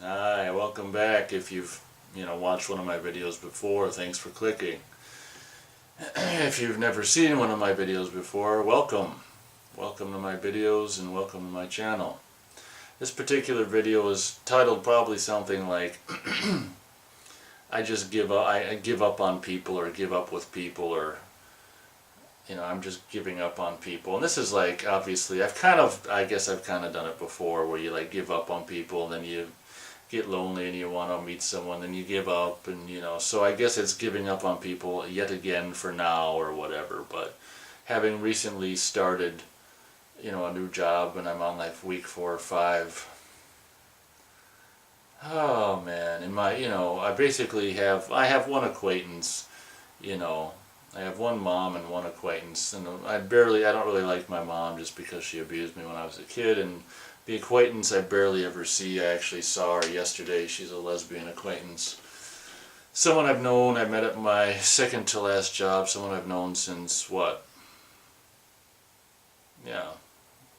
Hi, welcome back. If you've watched one of my videos before, thanks for clicking. If you've never seen one of my videos before, welcome. Welcome to my videos and welcome to my channel. This particular video is titled probably something like I give up on people, or give up with people, or I'm just giving up on people. And this is like, obviously, I guess I've kind of done it before, where you like give up on people and then you get lonely and you want to meet someone, then you give up, and so I guess it's giving up on people yet again for now or whatever. But having recently started a new job, and I'm on like week 4 or 5. Oh man, in my I have one acquaintance. you know I have one mom and one acquaintance, and I don't really like my mom just because she abused me when I was a kid, and the acquaintance I barely ever see. I actually saw her yesterday. She's a lesbian acquaintance. Someone I've known, I met at my second to last job, someone I've known since what? Yeah,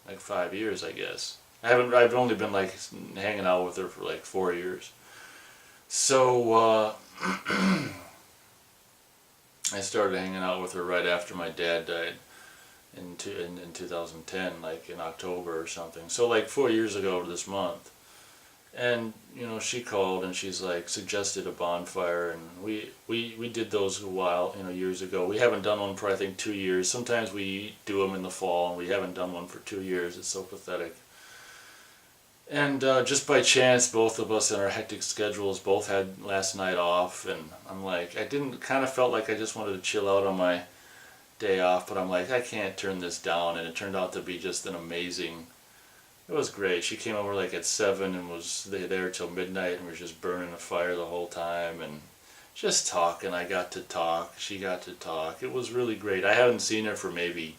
like 5 years, I guess. I've only been like hanging out with her for like 4 years. So, I started hanging out with her right after my dad died in 2010, like in October or something. So like 4 years ago this month. And she called and she's like suggested a bonfire, and we did those a while, years ago. We haven't done one for I think 2 years. Sometimes we do them in the fall, and we haven't done one for 2 years. It's so pathetic. And just by chance, both of us in our hectic schedules both had last night off, and I'm like, I didn't kind of felt like I just wanted to chill out on my day off, but I'm like, I can't turn this down, and it turned out to be just an amazing. It was great. She came over like at 7 and was there till midnight, and we were just burning a fire the whole time and just talking. I got to talk. She got to talk. It was really great. I haven't seen her for maybe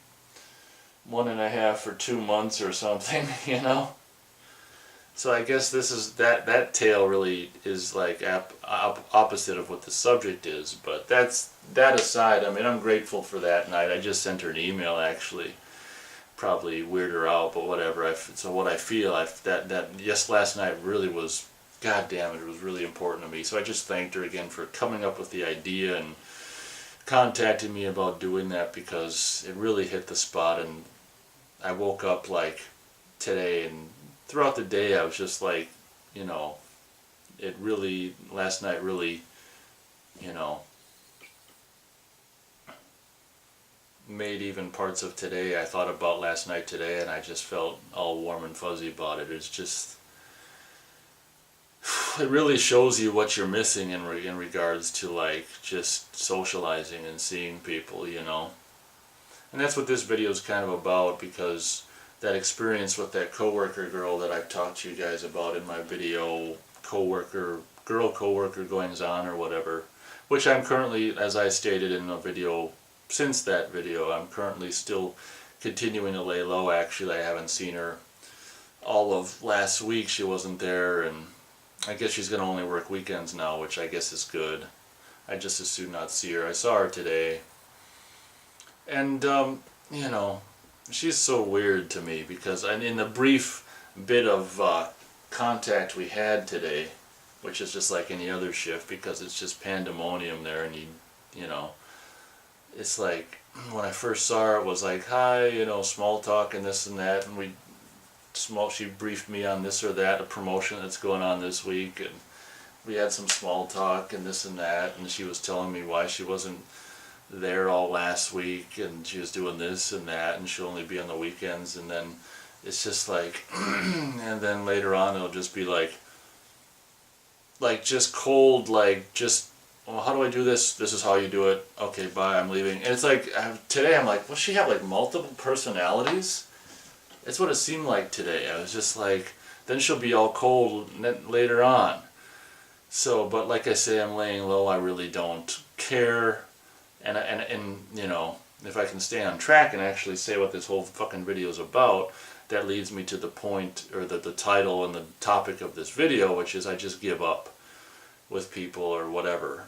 1.5 or 2 months or something, So I guess this is that tale really is like opposite of what the subject is. But that aside. I mean, I'm grateful for that night. I just sent her an email actually. Probably weird her out, but whatever. So what I feel, yes, last night really was, god damn it, it was really important to me. So I just thanked her again for coming up with the idea and contacting me about doing that, because it really hit the spot. And I woke up like today, and throughout the day I was just like, it really, last night really, you know, made even parts of today I thought about last night today, and I just felt all warm and fuzzy about it. It's just, it really shows you what you're missing in regards to like just socializing and seeing people. And that's what this video is kind of about, because that experience with that coworker girl that I've talked to you guys about in my video, girl coworker goings on or whatever, which I'm currently, as I stated in a video since that video, I'm currently still continuing to lay low. Actually, I haven't seen her all of last week. She wasn't there, and I guess she's going to only work weekends now, which I guess is good. I just as soon not see her. I saw her today, and she's so weird to me, because in the brief bit of contact we had today, which is just like any other shift, because it's just pandemonium there, and you know it's like, when I first saw her, it was like, hi, small talk and this and that, and she briefed me on this or that, a promotion that's going on this week, and we had some small talk and this and that, and she was telling me why she wasn't there all last week, and she was doing this and that, and she'll only be on the weekends, and then it's just like, and then later on it'll just be like just cold, like just, well, how do I do this? This is how you do it. Okay, bye, I'm leaving. And it's like, today I'm like, will she have like multiple personalities? It's what it seemed like today. I was just like, then she'll be all cold later on. So, but like I say, I'm laying low. I really don't care. And if I can stay on track and actually say what this whole fucking video is about, that leads me to the point, or the title and the topic of this video, which is I just give up with people or whatever,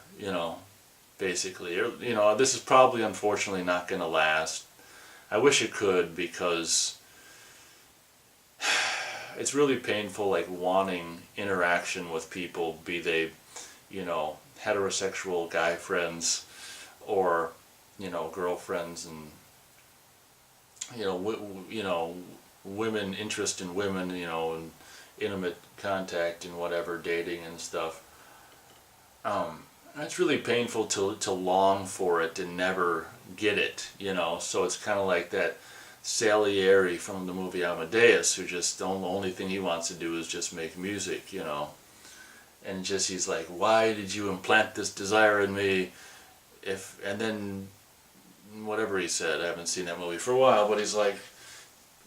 basically. Or, this is probably unfortunately not going to last. I wish it could, because it's really painful, like wanting interaction with people, be they, you know, heterosexual guy friends or, you know, girlfriends, and you know, women, interest in women, you know, and intimate contact and whatever, dating and stuff. It's really painful to long for it and never get it, you know. So it's kind of like that Salieri from the movie Amadeus, who just the only thing he wants to do is just make music, you know. And just he's like, why did you implant this desire in me? And then whatever he said, I haven't seen that movie for a while, but he's like,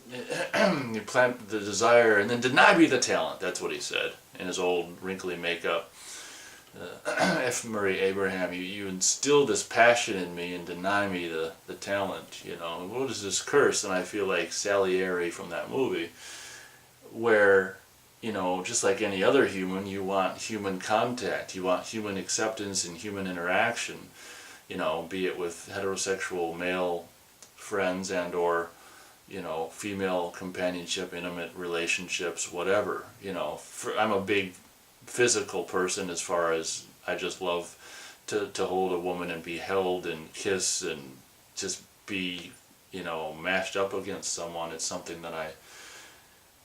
you plant the desire and then deny me the talent. That's what he said in his old wrinkly makeup. F. Murray Abraham, you instill this passion in me and deny me the talent, you know. What is this curse? And I feel like Salieri from that movie, where, you know, just like any other human, you want human contact, you want human acceptance and human interaction, you know, be it with heterosexual male friends and or, you know, female companionship, intimate relationships, whatever, you know. I'm a big physical person, as far as I just love to hold a woman and be held and kiss and just be, you know, mashed up against someone. It's something that I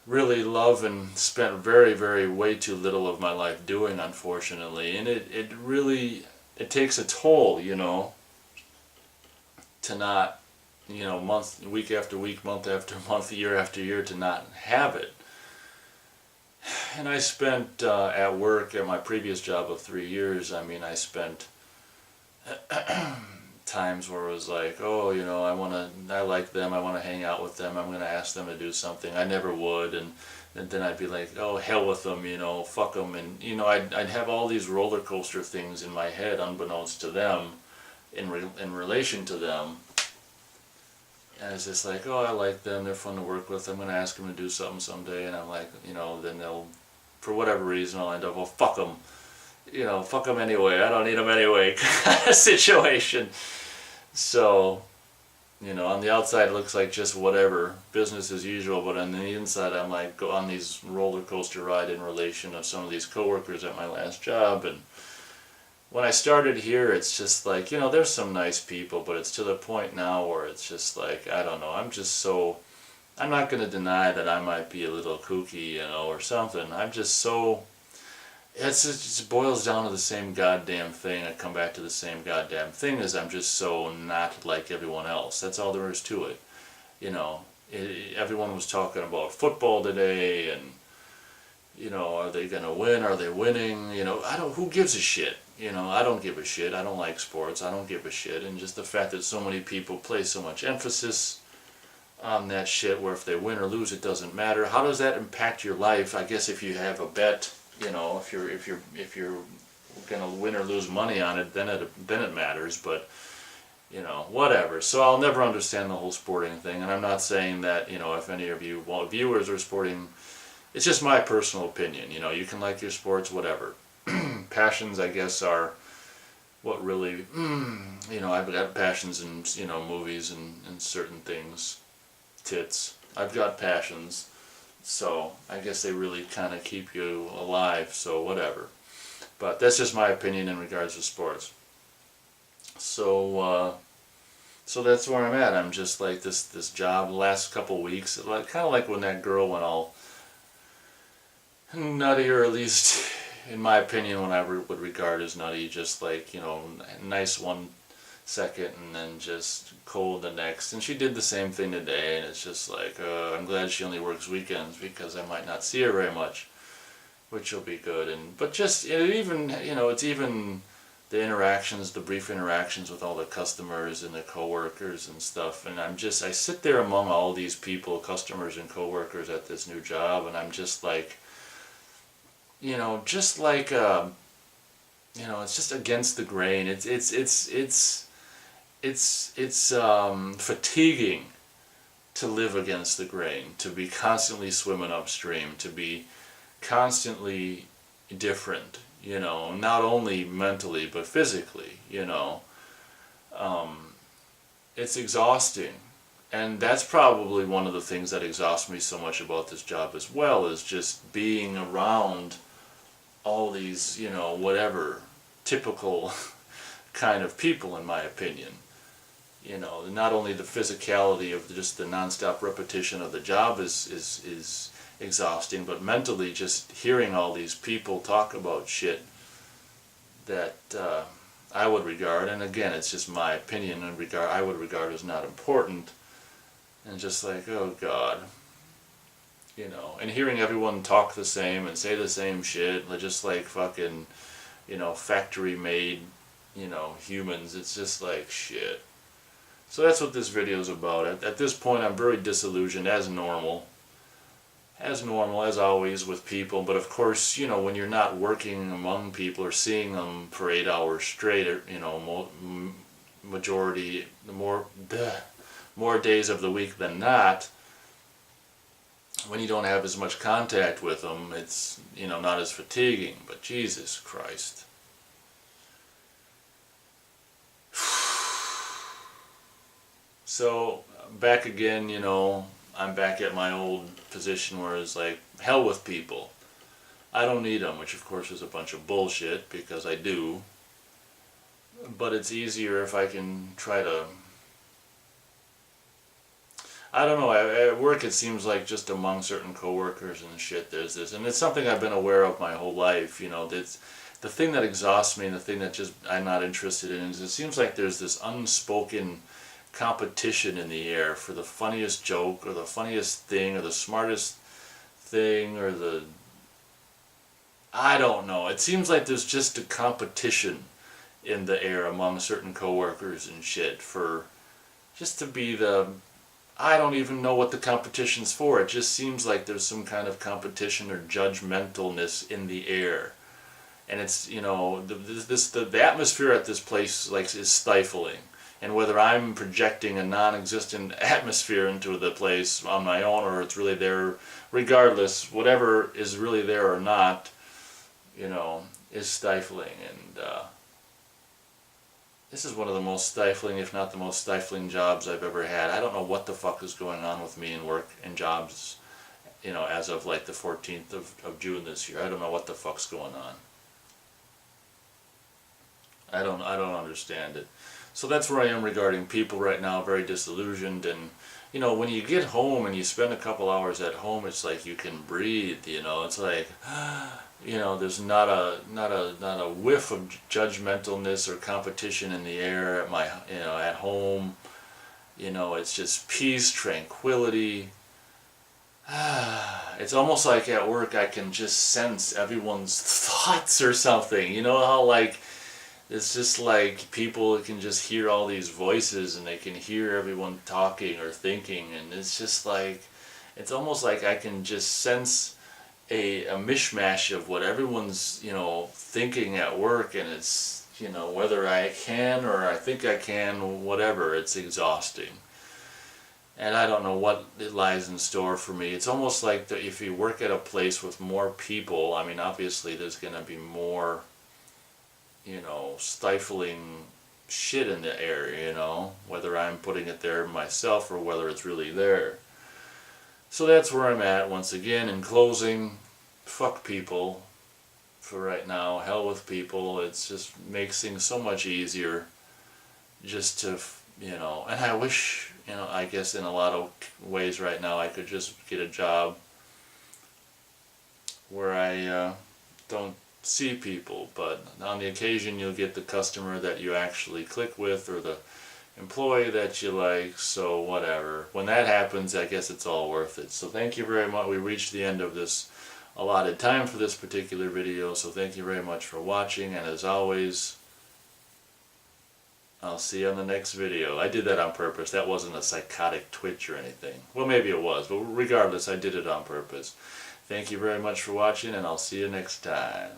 really love and spent very, very way too little of my life doing, unfortunately. And it really, it takes a toll, you know, to not, you know, week after week, month after month, year after year, to not have it. And I spent at work, at my previous job of 3 years, I mean, I spent times where it was like, oh, you know, I like them, I want to hang out with them, I'm going to ask them to do something. I never would, and then I'd be like, oh, hell with them, you know, fuck them. And, you know, I'd have all these roller coaster things in my head, unbeknownst to them, in relation to them. And it's just like, oh, I like them, they're fun to work with, I'm going to ask them to do something someday, and I'm like, you know, then they'll, for whatever reason, I'll end up, well, fuck them. You know, fuck them anyway, I don't need them anyway, kind of situation. So, you know, on the outside it looks like just whatever, business as usual, but on the inside I'm like, go on these roller coaster ride in relation of some of these coworkers at my last job. And when I started here, it's just like, you know, there's some nice people, but it's to the point now where it's just like, I don't know, I'm not going to deny that I might be a little kooky, you know, or something. I'm just so, it just boils down to the same goddamn thing. I come back to the same goddamn thing, as I'm just so not like everyone else. That's all there is to it. You know, everyone was talking about football today, and, you know, are they going to win? Are they winning? You know, who gives a shit? You know, I don't give a shit. I don't like sports. I don't give a shit. And just the fact that so many people place so much emphasis on that shit, where if they win or lose, it doesn't matter. How does that impact your life? I guess if you have a bet, you know, if you're gonna win or lose money on it, then it matters. But, you know, whatever. So I'll never understand the whole sporting thing. And I'm not saying that, you know, if any of you viewers are sporting, it's just my personal opinion. You know, you can like your sports, whatever. Passions, I guess, are what really, you know, I've got passions in, you know, movies and certain things. Tits. I've got passions, so I guess they really kind of keep you alive, so whatever. But that's just my opinion in regards to sports. So that's where I'm at. I'm just like this job the last couple weeks, like kind of like when that girl went all nutty, or at least in my opinion, what I would regard as nutty, just like, you know, nice 1 second and then just cold the next. And she did the same thing today, and it's just like, I'm glad she only works weekends, because I might not see her very much, which will be good. But just, even, you know, it's even the interactions, the brief interactions with all the customers and the coworkers and stuff, and I sit there among all these people, customers and coworkers at this new job, and I'm just like, you know, just like, you know, it's just against the grain. It's fatiguing to live against the grain, to be constantly swimming upstream, to be constantly different, you know, not only mentally but physically, you know. It's exhausting, And that's probably one of the things that exhausts me so much about this job as well, is just being around all these, whatever, typical kind of people, in my opinion. Not only the physicality of just the nonstop repetition of the job is exhausting, but mentally just hearing all these people talk about shit that I would regard, and again, it's just my opinion, and I would regard as not important, and just like, oh God, and hearing everyone talk the same and say the same shit, just like fucking, factory-made, humans. It's just like shit. So that's what this video is about. At this point, I'm very disillusioned, as normal, as always with people. But of course, when you're not working among people or seeing them for 8 hours straight, majority, more days of the week than not, when you don't have as much contact with them, it's, not as fatiguing. But Jesus Christ. So, back again, I'm back at my old position where it's like, hell with people. I don't need them, which of course is a bunch of bullshit, because I do. But it's easier if I can try to... I don't know, at work it seems like just among certain coworkers and shit there's this, and it's something I've been aware of my whole life, that's the thing that exhausts me, and the thing that just I'm not interested in, is it seems like there's this unspoken competition in the air for the funniest joke, or the funniest thing, or the smartest thing, or I don't know, it seems like there's just a competition in the air among certain coworkers and shit for just to be I don't even know what the competition's for. It just seems like there's some kind of competition or judgmentalness in the air. And it's, the atmosphere at this place is stifling. And whether I'm projecting a non-existent atmosphere into the place on my own, or it's really there, regardless, whatever is really there or not, is stifling. And this is one of the most stifling, if not the most stifling jobs I've ever had. I don't know what the fuck is going on with me in work and jobs, as of like the 14th of June this year. I don't know what the fuck's going on. I don't understand it. So that's where I am regarding people right now, very disillusioned. And when you get home and you spend a couple hours at home, it's like you can breathe. It's like, there's not a whiff of judgmentalness or competition in the air at my, at home. It's just peace, tranquility. It's almost like at work I can just sense everyone's thoughts or something. How like, it's just like people can just hear all these voices, and they can hear everyone talking or thinking, and it's just like, it's almost like I can just sense a mishmash of what everyone's, thinking at work, and it's, whether I can or I think I can, whatever, it's exhausting. And I don't know what it lies in store for me. It's almost like if you work at a place with more people, I mean, obviously there's going to be more, stifling shit in the air, whether I'm putting it there myself or whether it's really there. So that's where I'm at. Once again, in closing, fuck people for right now. Hell with people. It just makes things so much easier just to, and I wish, I guess in a lot of ways right now I could just get a job where I don't see people, but on the occasion you'll get the customer that you actually click with, or the employee that you like, so whatever. When that happens, I guess it's all worth it. So thank you very much. We reached the end of this allotted time for this particular video, so thank you very much for watching, and as always, I'll see you on the next video. I did that on purpose. That wasn't a psychotic twitch or anything. Well, maybe it was, but regardless, I did it on purpose. Thank you very much for watching, and I'll see you next time.